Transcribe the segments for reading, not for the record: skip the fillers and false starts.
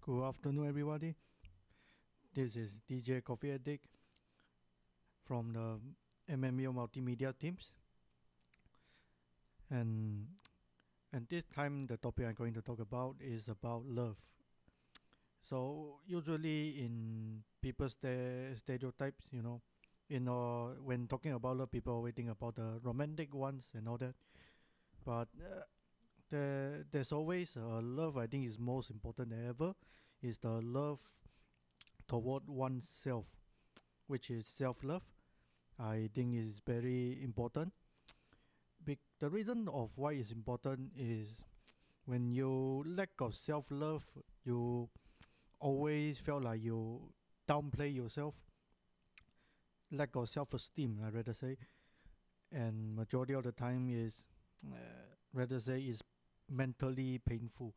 Good afternoon, everybody. This is DJ Coffee Addict from the MMU multimedia teams, and this time the topic I'm going to talk about is about love. So usually in people's stereotypes, when talking about love, people always think about the romantic ones and all that. But there's always a love. I think is most important than ever. Is the love toward oneself, which is self-love. I think is very important. The reason of why it's important is when you lack of self-love, you always felt like you downplay yourself, lack of self-esteem, I rather say, and majority of the time is rather say is mentally painful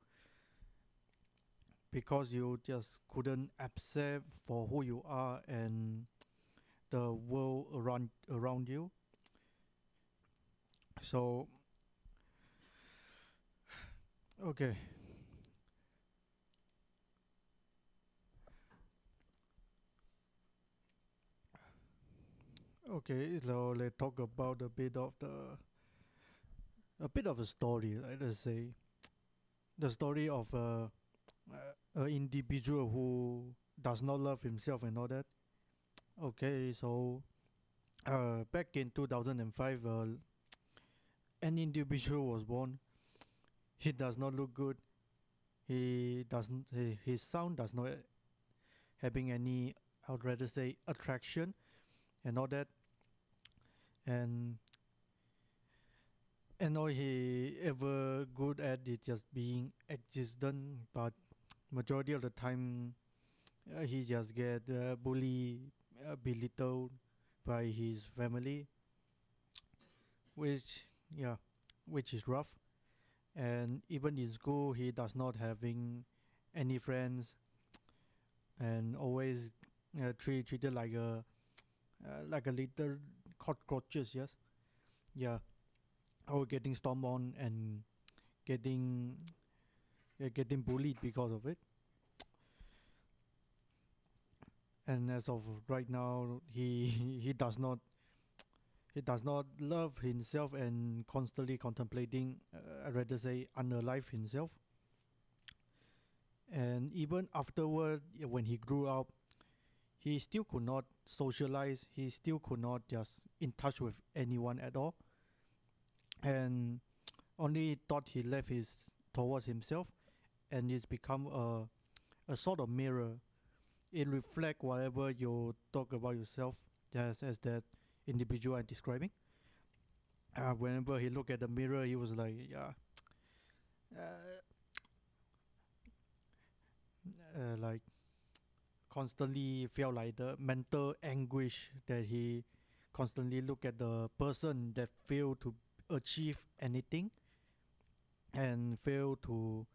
because you just couldn't accept for who you are and the world around you. So okay, so let's talk about a bit of a story. Let's say the story of a individual who does not love himself and all that. Okay, so back in 2005, an individual was born. He does not look good. He doesn't. His sound does not having any. I would rather say attraction and all that. And all he ever good at is just being existent. But majority of the time, he just get bullied, belittled by his family, which yeah, which is rough. And even in school, he does not having any friends, and always treated like a little cockroaches. Yes, yeah, or getting stomped on and getting getting bullied because of it. And as of right now, he does not love himself and constantly contemplating, I'd rather say, unalive himself. And even afterward, when he grew up, he still could not socialize. He still could not just in touch with anyone at all, and only thought he left his towards himself, and it's become a sort of mirror. It reflects whatever you talk about yourself, just as that individual I'm describing. Whenever he looked at the mirror, he was like, yeah, uh, like constantly felt like the mental anguish that he constantly look at the person that failed to achieve anything and fail to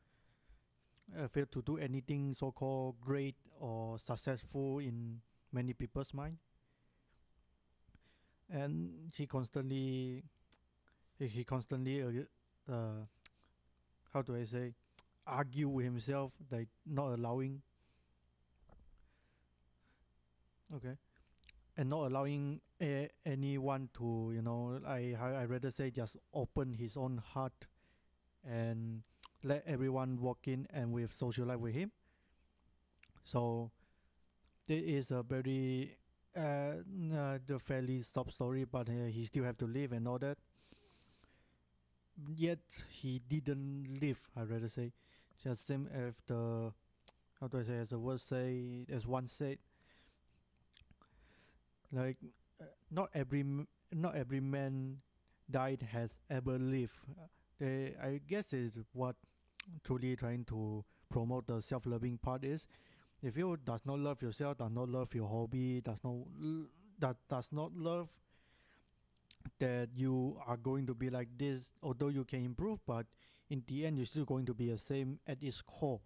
do anything so-called great or successful in many people's mind. And he constantly how do I say, argue with himself, like not allowing, okay, and not allowing anyone to, I rather say just open his own heart and let everyone walk in and with socialize with him. So this is a very the fairly stop story, but he still have to live and all that. Yet he didn't live, I rather say, just same as the, how do I say, as the word say, as one said, like not every man died has ever lived. I guess is what truly trying to promote the self-loving part is. If you does not love yourself, does not love your hobby, does not love that you are going to be like this, although you can improve, but in the end you're still going to be the same at its core.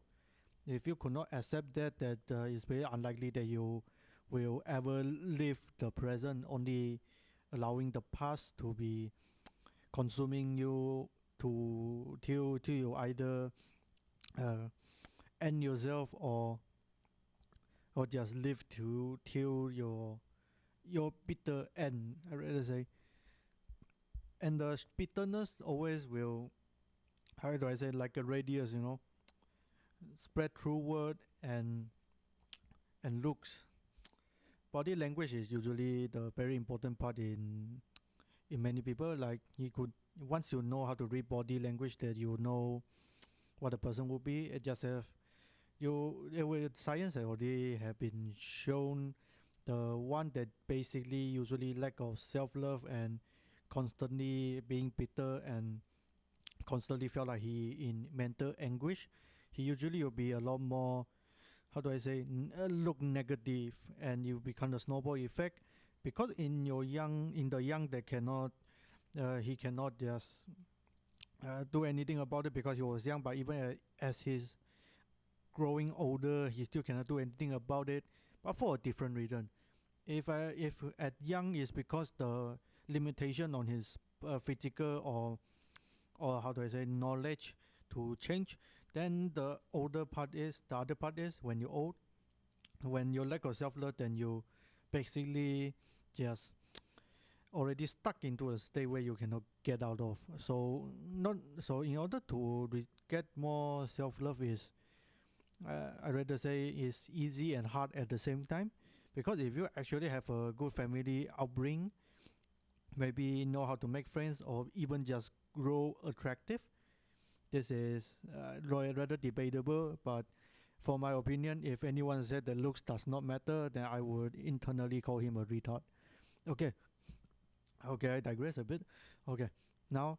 If you could not accept that it's very unlikely that you will ever live the present, only allowing the past to be consuming you to till you either uh, end yourself, or just live to till your bitter end, I rather say. And the bitterness always will, how do I say, like a radius, spread through word and looks. Body language is usually the very important part in many people. Like you could, once you know how to read body language, that you know what a person will be. It just have with science already have been shown the one that basically usually lack of self-love and constantly being bitter and constantly felt like he in mental anguish, he usually will be a lot more, how do I say, look negative, and you become the snowball effect. Because in the young, they cannot, he cannot just do anything about it because he was young. But even as he's growing older, he still cannot do anything about it. But for a different reason. If at young is because the limitation on his physical or how do I say knowledge to change, then the other part is when you're old, when you lack of self love, then you basically just already stuck into a state where you cannot get out of. So not so in order to get more self love is, I rather say, is easy and hard at the same time, because if you actually have a good family upbringing, maybe know how to make friends or even just grow attractive, this is rather debatable. But for my opinion, if anyone said that looks does not matter, then I would internally call him a retard. Okay, okay, I digress a bit. Okay, now,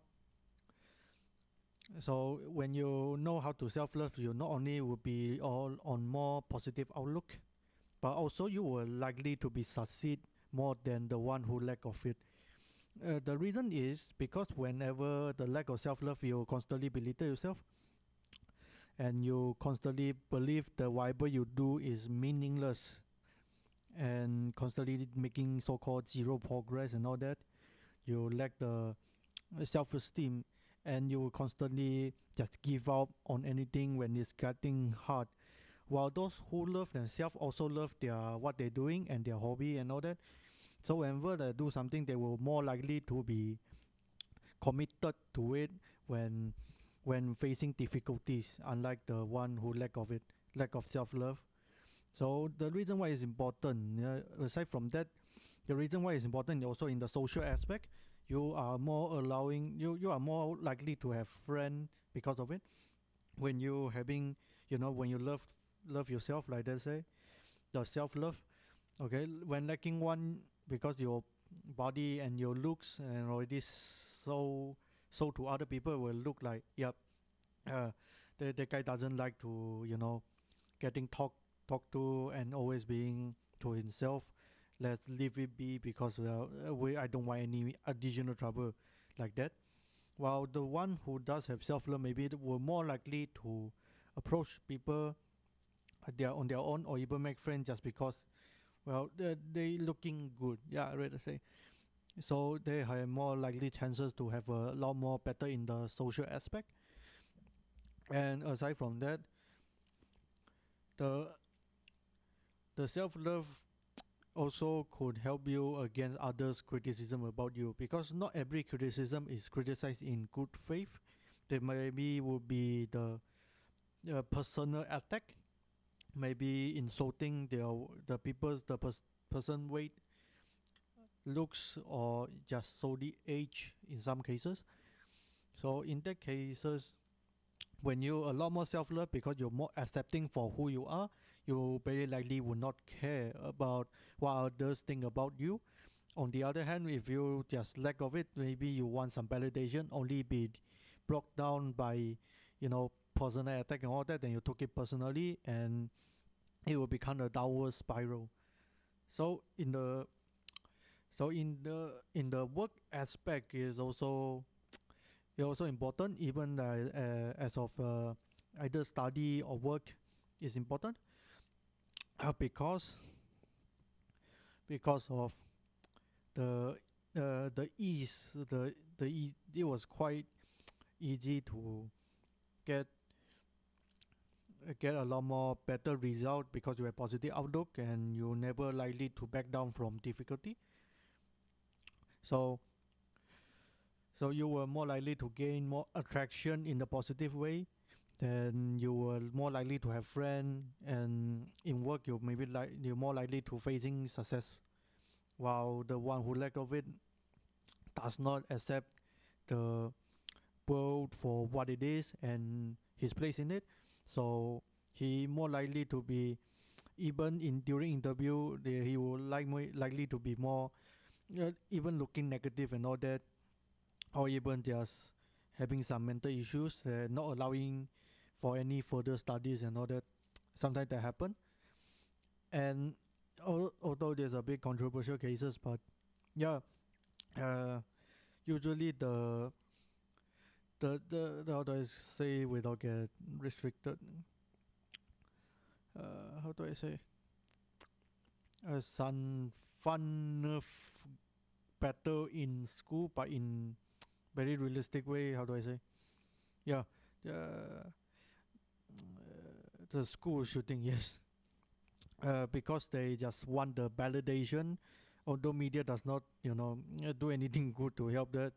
so when you know how to self-love, you not only will be all on more positive outlook, but also you will likely to be succeed more than the one who lack of it. The reason is because whenever the lack of self-love, you constantly belittle yourself, and you constantly believe that whatever you do is meaningless, and constantly making so-called zero progress and all that. You lack the self-esteem, and you will constantly just give up on anything when it's getting hard. While those who love themselves also love their what they're doing and their hobby and all that. So whenever they do something, they will more likely to be committed to it when when facing difficulties, unlike the one who lack of self-love. So the reason why it's important, aside from that, the reason why it's important also in the social aspect, you are more likely to have friends because of it. When you having, when you love yourself, like they say, the self-love. Okay, when lacking one, because your body and your looks and already so to other people will look like, yep, uh, the guy doesn't like to, getting talked to and always being to himself. Let's leave it be because I don't want any additional trouble like that. While the one who does have self love, maybe will more likely to approach people they are on their own, or even make friends just because, well, they looking good. Yeah, I rather say. So they have more likely chances to have a lot more better in the social aspect. And aside from that, the the self love also could help you against others' criticism about you, because not every criticism is criticized in good faith. There maybe would be the personal attack, maybe insulting the people's person weight, looks, or just solely age in some cases. So in that cases, when you a lot more self-love because you're more accepting for who you are, you very likely will not care about what others think about you. On the other hand, if you just lack of it, maybe you want some validation, only be brought down by, personal attack and all that, then you took it personally, and it will become a downward spiral. So in the work aspect is also important, even as of either study or work is important, because of the it was quite easy to get get a lot more better result because you have positive outlook and you never likely to back down from difficulty. So so you were more likely to gain more attraction in the positive way. Then you were more likely to have friends, and in work you maybe like you're more likely to facing success. While the one who lack of it does not accept the world for what it is and his place in it. So he more likely to be, even in during interview, he will likely to be more even looking negative and all that, or even just having some mental issues, not allowing for any further studies and all that. Sometimes that happen. And although there's a big controversial cases, but yeah, uh, usually the how do I say without get restricted? How do I say? Some fun better in school, but in very realistic way. How do I say? Yeah, uh, the school shooting, yes. Because they just want the validation, although media does not, do anything good to help that,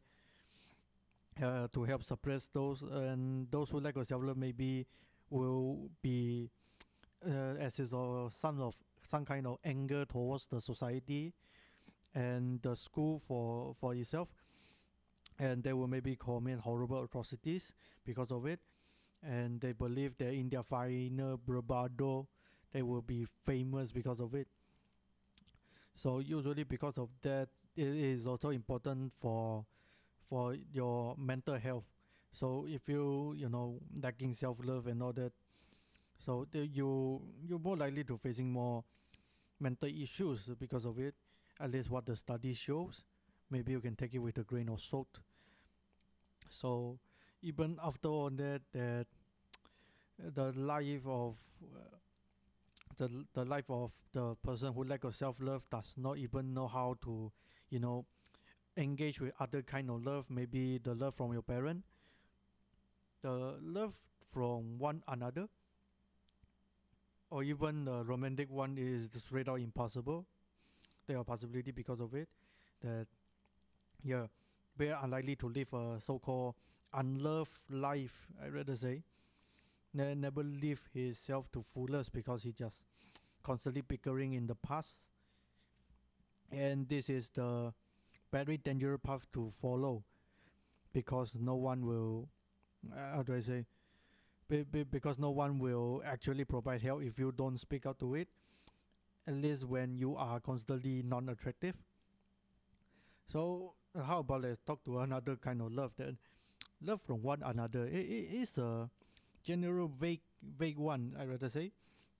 to help suppress those, and those who lack of self-love maybe will be as is or some kind of anger towards the society and the school for itself, and they will maybe commit horrible atrocities because of it, and they believe that in their final bravado they will be famous because of it. So usually because of that, it is also important for your mental health. So if you lacking self-love and all that, so you're more likely to facing more mental issues because of it. At least what the study shows. Maybe you can take it with a grain of salt. So even after all that the life of the life of the person who lack of self love does not even know how to, you know, engage with other kind of love. Maybe the love from your parent, the love from one another, or even the romantic one is straight out impossible. There are possibility because of it that, yeah, very unlikely to live a so-called unloved life. I rather say never live himself to fullest because he just constantly bickering in the past, and this is the very dangerous path to follow because no one will. How do I say? Because no one will actually provide help if you don't speak out to it. At least when you are constantly non-attractive. So how about let's talk to another kind of love, that love from one another. It is a general vague one, I rather say.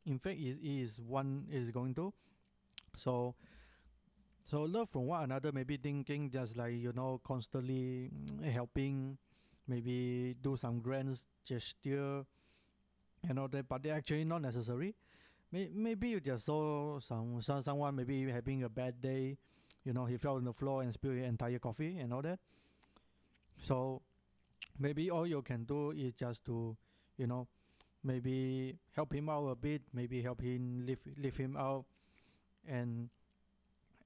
In fact, it is one is going to. So so love from one another, maybe thinking just like constantly helping, maybe do some grand gesture and all that, but they actually not necessary. Maybe you just saw someone maybe having a bad day, he fell on the floor and spilled his entire coffee and all that. So maybe all you can do is just to, you know, maybe help him out a bit, maybe help him lift him out, and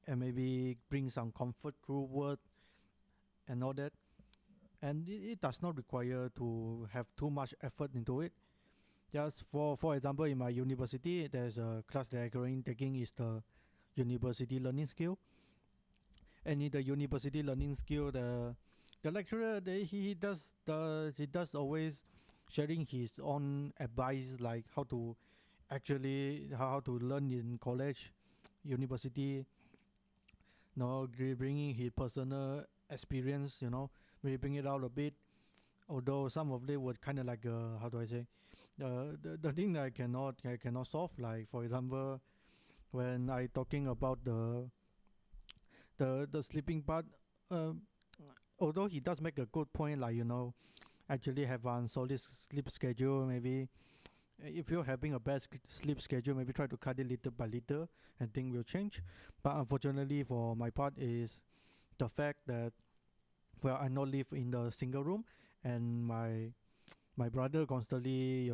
maybe bring some comfort through word and all that. And it does not require to have too much effort into it. Just for example, in my university, there's a class that I'm currently taking is the university learning skill. And in the university learning skill, the lecturer he does always sharing his own advice, like how to actually how to learn in college, university. Bringing his personal experience, maybe bring it out a bit. Although some of it was kind of like how do I say, the thing that I cannot solve. Like for example, when I talking about the sleeping part, uh, although he does make a good point, like actually have one solid sleep schedule. Maybe if you're having a bad sleep schedule, maybe try to cut it little by little, and things will change. But unfortunately, for my part, is the fact that well, I not live in the single room, and my brother constantly,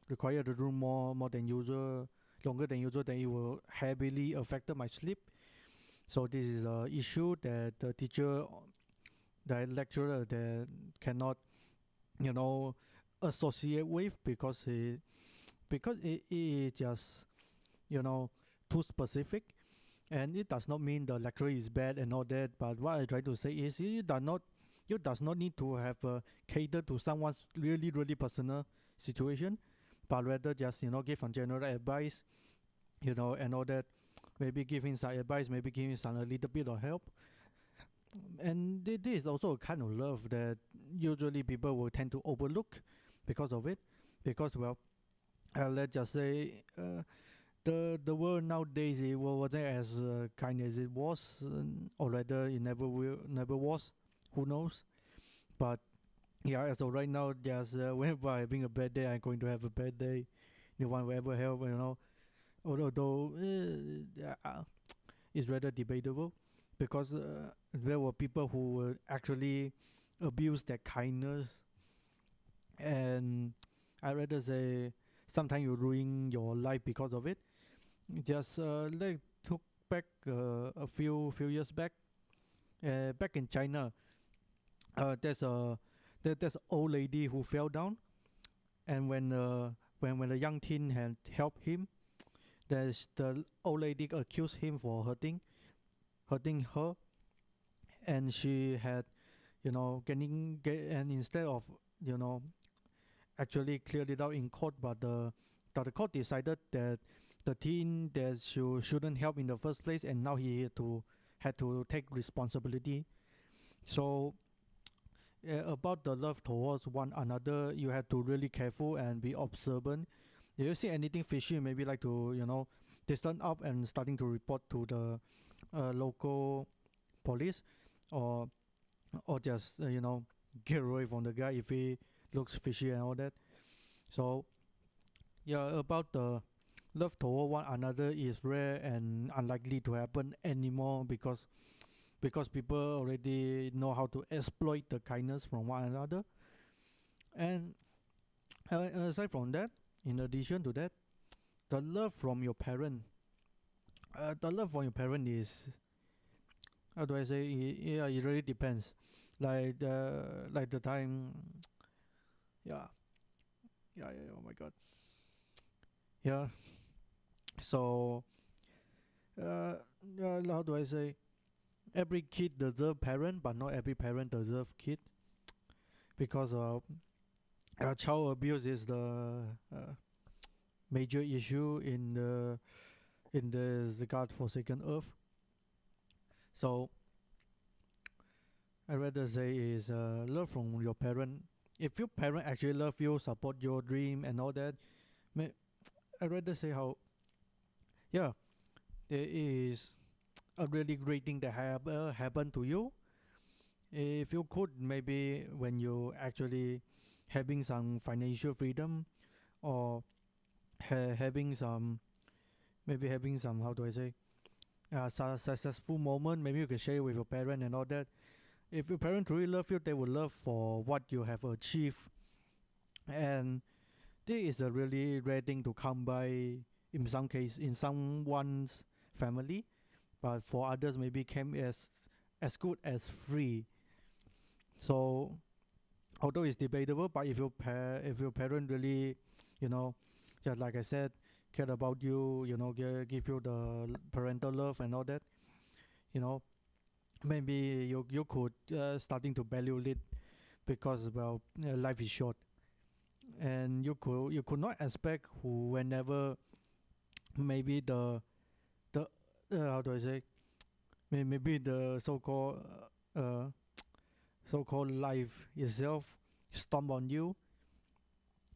require to do more than usual, longer than usual, then it will heavily affect my sleep. So this is a issue that the teacher, the lecturer, that cannot, you know, associate with, because it is just, you know, too specific. And it does not mean the lecturer is bad and all that. But what I try to say is, you does not need to have cater to someone's really personal situation, but rather just, give some general advice, and all that. Maybe giving some advice, maybe giving some a little bit of help. And this is also a kind of love that usually people will tend to overlook because of it. Because, well, let's just say, the world nowadays, it wasn't as kind as it was, or rather it never was. Who knows? But yeah, as of right now, just whenever I'm having a bad day, I'm going to have a bad day. No one will ever help, Although it's rather debatable, because there were people who would actually abuse their kindness, and I rather say sometimes you ruin your life because of it. Just like took back a few years back in China. There's a old lady who fell down, and when the young teen had helped him, there's the old lady accused him for hurting her, and she had, and instead of, you know actually cleared it out in court, but the court decided that the teen that shouldn't help in the first place, and now he had to take responsibility. So about the love towards one another, you have to really careful and be observant. If you see anything fishy, maybe like to, distance up and starting to report to the local police, or just get away from the guy if he looks fishy and all that. So yeah, about the love toward one another is rare and unlikely to happen anymore, because people already know how to exploit the kindness from one another. And aside from that, in addition to that, the love from your parent, is, how do I say? Yeah, it really depends. Like the time, yeah, yeah. Oh my God, yeah. So, how do I say? Every kid deserve parent, but not every parent deserve kid, because child abuse is the major issue in the God forsaken earth. So I rather say is love from your parent. If your parent actually love you, support your dream and all that, may, I rather say how, yeah, there is a really great thing that have happened to you. If you could, maybe when you actually having some financial freedom, or having some, maybe having some, how do I say, successful moment, maybe you can share with your parent and all that. If your parents truly love you, they will love for what you have achieved, and this is a really rare thing to come by in some case, in someone's family, but for others maybe came as good as free. So although it's debatable, but if your parent really, you know, just like I said, care about you, give you the parental love and all that, you know, maybe you could starting to value it, because, well, life is short, and you could not expect who, whenever maybe the how do I say, maybe the uh, so-called life itself stomp on you,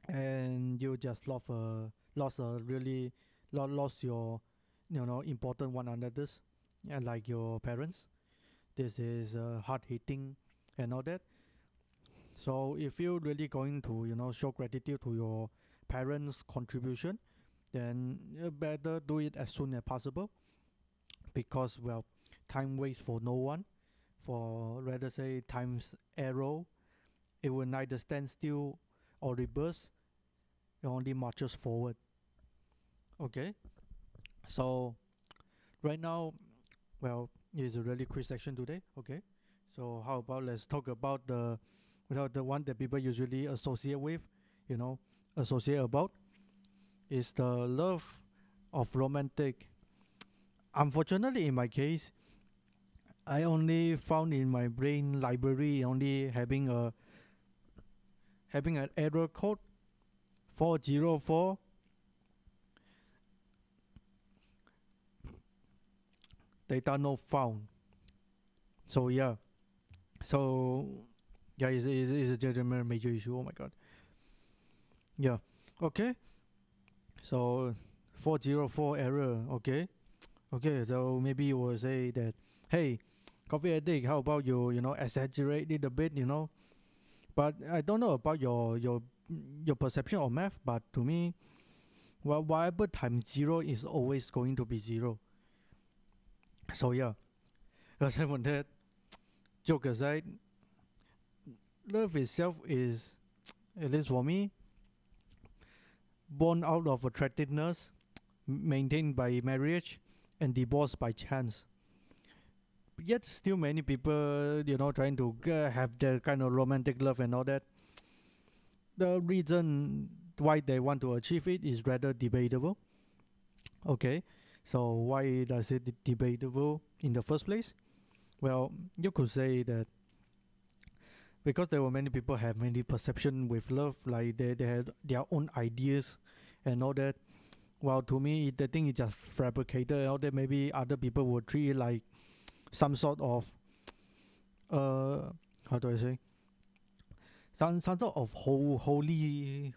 and you just lost a really lost your, important one another's, yeah, like your parents. This is hard hitting and all that. So if you're really going to, show gratitude to your parents' contribution, then you better do it as soon as possible, because, well, time waits for no one. For rather say time's arrow, it will neither stand still or reverse. it only marches forward. Okay, so right now, well, it's a really quick section today. Okay, so how about let's talk about the one that people usually associate with, you know, associate about is the love of romantic. Unfortunately, in my case, I only found in my brain library only having an error code 404 data not found. So yeah, so yeah, it's a general major issue. Oh my god. Yeah. Okay. So 404 error. Okay. Okay. So maybe you will say that, hey, coffee addict, how about you exaggerate it a bit, But I don't know about your perception of math, but to me, well, whatever times zero is always going to be zero. So yeah, aside from that, joke aside, love itself is, at least for me, born out of attractiveness, maintained by marriage, and divorced by chance. Yet still many people, trying to have that kind of romantic love and all that. The reason why they want to achieve it is rather debatable. Okay, so why does it debatable in the first place? Well, you could say that because there were many people have many perception with love, like they had their own ideas and all that. Well, to me, the thing is just fabricated and all that. Maybe other people would treat it like some sort of how do I say, some sort of holy,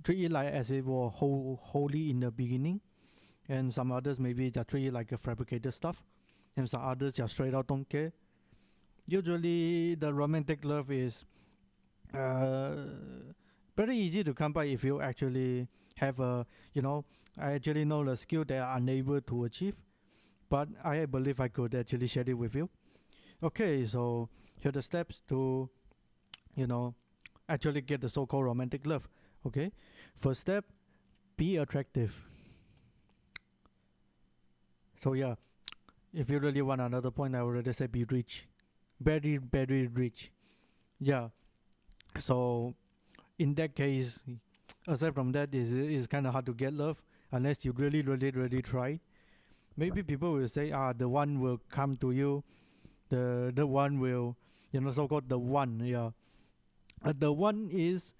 treat it like as it were holy in the beginning, and some others maybe just treat it like a fabricated stuff, and some others just straight out don't care. Usually, the romantic love is uh, very easy to come by if you actually have I actually know the skill that I'm unable to achieve, but I believe I could actually share it with you. Okay, so here are the steps to, you know, actually get the so-called romantic love. Okay, first step, be attractive. So yeah, if you really want another point, I would rather say be rich, very very rich. Yeah. So in that case, aside from that, is kind of hard to get love unless you really try. Maybe people will say, the one will come to you, the one will, so-called the one. Yeah, the one is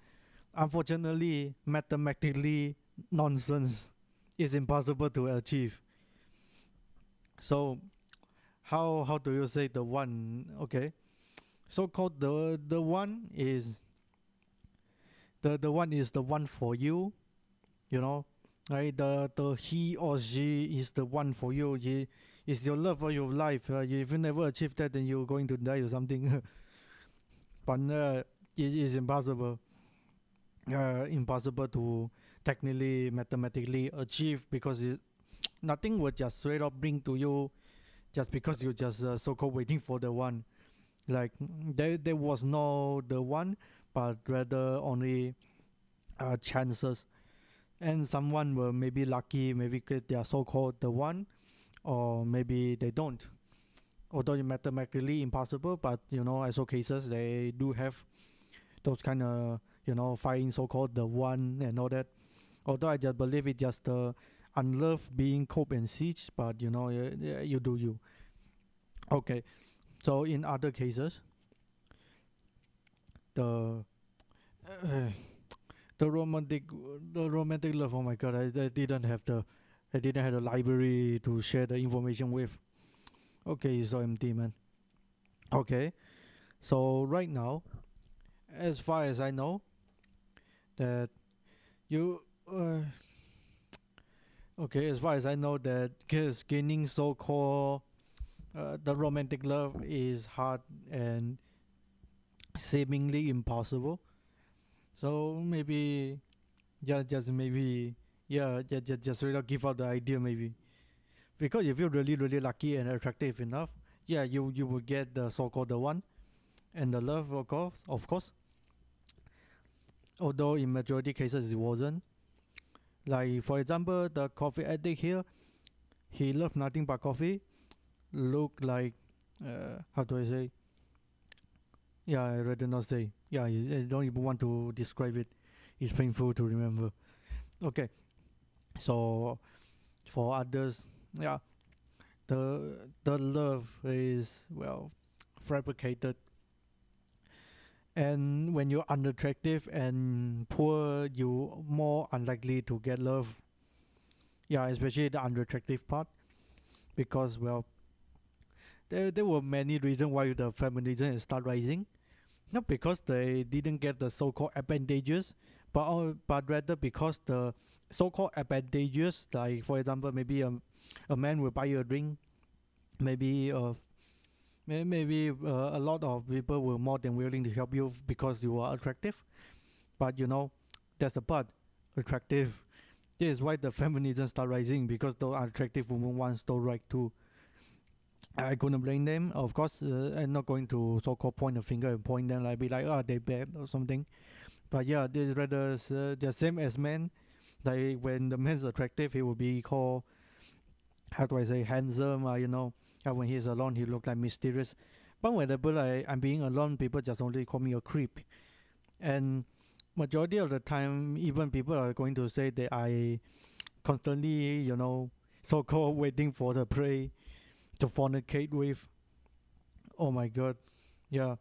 unfortunately mathematically nonsense. It's impossible to achieve. So how do you say the one? Okay, so-called the one is the one is the one for you, you know right? The he or she is the one for you. He is your love of your life. If you never achieve that, then you're going to die or something. But it is impossible to technically mathematically achieve, because nothing will just straight up bring to you just because you just so-called waiting for the one. Like there was no the one, but rather only chances, and someone will maybe lucky, maybe get their so-called the one, or maybe they don't. Although it's mathematically impossible, but as all cases, they do have those kind of finding so-called the one and all that. Although I just believe it just unloved being cope and siege, but you do you. Okay, so in other cases, the uh, the romantic the romantic love. Oh my god, I didn't have the library to share the information with. Okay, it's so empty, man. Okay, so right now, as far as I know, that you okay, as far as I know that because gaining so-called the romantic love is hard and seemingly impossible. So maybe, yeah, just maybe, yeah, just straight up give out the idea maybe. Because if you're really lucky and attractive enough, yeah, you will get the so-called the one and the love, of course. although in majority cases it wasn't. Like for example, the coffee addict here, he loved nothing but coffee. Look like, how do I say? Yeah, I rather not say. Yeah, I don't even want to describe it. It's painful to remember. Okay, so for others, yeah, the love is, well, fabricated. And when you're unattractive and poor, you more unlikely to get love. Yeah, especially the unattractive part, because, well, there were many reasons why the feminism start rising. Not because they didn't get the so-called advantages, but rather because the so-called advantages, like for example, maybe a man will buy you a drink, maybe a lot of people were more than willing to help you because you are attractive. But that's the part, attractive. This is why the feminism start rising, because those attractive women wants those right too. I couldn't blame them. Of course, I'm not going to so-called point a finger and point them like be like, oh, they bad or something. But yeah, this is rather the same as men. Like when the man's attractive, he will be called, how do I say, handsome. When he's alone, he look like mysterious. But whenever I'm being alone, people just only call me a creep. And majority of the time, even people are going to say that I constantly, so-called waiting for the prey to fornicate with. Oh my god, yeah.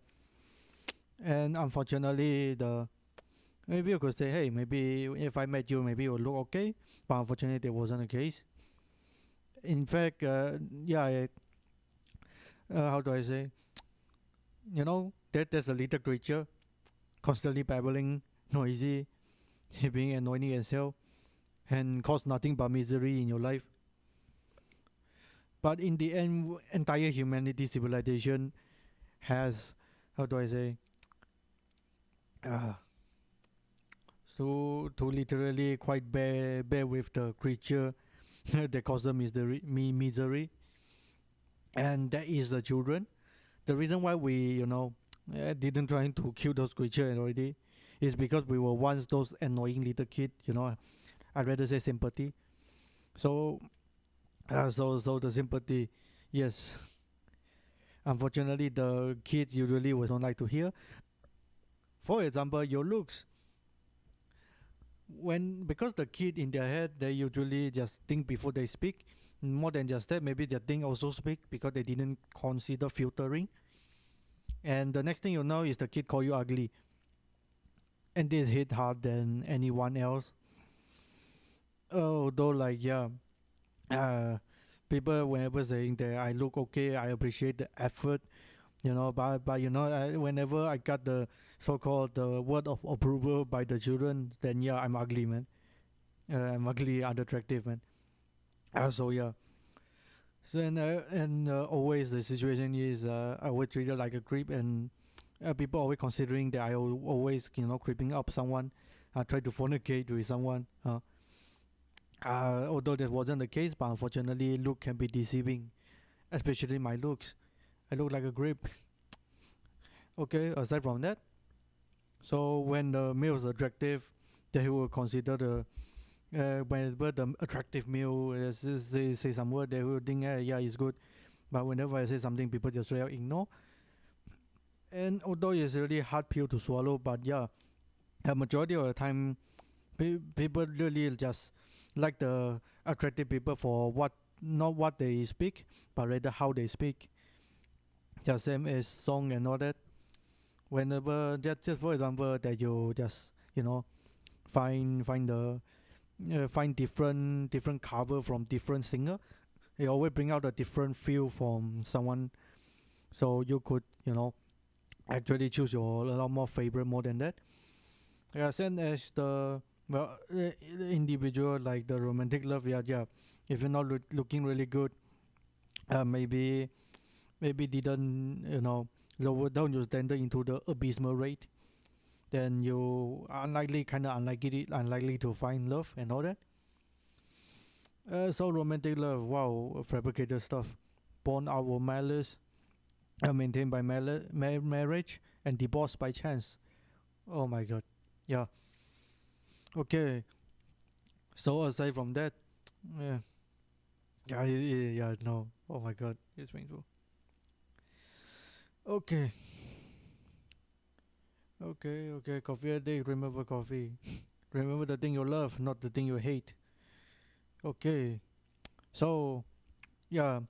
And unfortunately, the maybe you could say, hey, maybe if I met you, maybe it would look okay. But unfortunately, that wasn't the case. In fact, yeah, how do I say? There's a little creature constantly babbling, noisy, being annoying as hell, and cause nothing but misery in your life. But in the end, entire humanity civilization has, how do I say, uh, so to literally quite bear with the creature that causes the misery, and that is the children. The reason why we, didn't try to kill those creatures already is because we were once those annoying little kid. I'd rather say sympathy. So, so the sympathy, yes. Unfortunately, the kids usually would don't like to hear. For example, your looks. Because the kid in their head, they usually just think before they speak. More than just that, maybe they think also speak because they didn't consider filtering. And the next thing you know is the kid call you ugly, and this hit hard than anyone else. Although, like, yeah, uh, people whenever saying that I look okay, I appreciate the effort, but whenever I got the so-called the word of approval by the children, then yeah, I'm ugly, man. I'm ugly, unattractive, man. So yeah. So and always the situation is I was treated like a creep, and people always considering that I always creeping up someone, try to fornicate with someone. Although that wasn't the case, but unfortunately, look can be deceiving, especially my looks. I look like a creep. Okay, aside from that, so when the male is attractive, they will consider the whenever the attractive male say some word, they will think, yeah, it's good. But whenever I say something, people just really ignore. And although it's really hard pill to swallow, but yeah, a majority of the time, people really just like the attractive people for what, not what they speak, but rather how they speak. Just same as song and all that. Whenever just for example that you just find different cover from different singer, they always bring out a different feel from someone. So you could actually choose your a lot more favorite more than that. Yeah, same as the, well, individual, like the romantic love. Yeah. If you're not looking really good, maybe didn't lower down your standard into the abysmal rate, then you kind of unlikely to find love and all that. So romantic love, wow, fabricated stuff, born out of malice, maintained by marriage, and divorced by chance. Oh my god, yeah. Okay. So aside from that, yeah, yeah, no. Oh my God, it's painful. Okay, okay. Coffee a day. Remember coffee. Remember the thing you love, not the thing you hate. Okay. So yeah,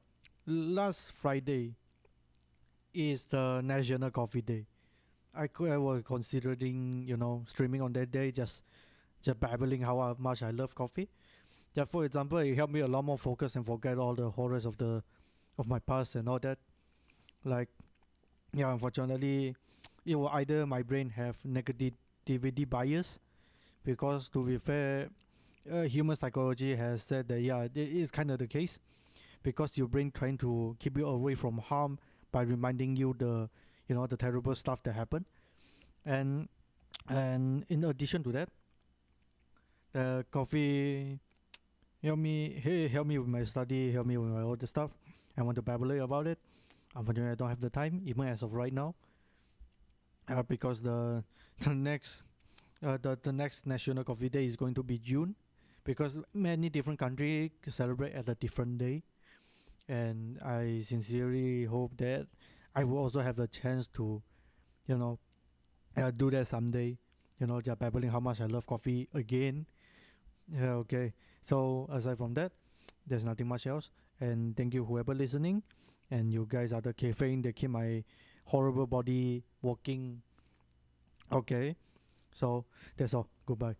last Friday is the National Coffee Day. I was considering, streaming on that day, just babbling how much I love coffee. Yeah, for example, it helped me a lot more focus and forget all the horrors of my past and all that. Like, yeah, unfortunately, it will either my brain have negativity bias, because to be fair, human psychology has said that yeah, it is kind of the case, because your brain trying to keep you away from harm by reminding you the terrible stuff that happened. And and in addition to that, the coffee help me with my study, help me with my other stuff. I want to babble about it. Unfortunately, I don't have the time even as of right now, because the next the next National Coffee Day is going to be June, because many different countries celebrate at a different day, and I sincerely hope that I will also have the chance to you know do that someday. Just babbling how much I love coffee again. Yeah, okay. So aside from that, there's nothing much else. And thank you whoever listening. And you guys are the caffeine that keep my horrible body working. Okay. So that's all. Goodbye.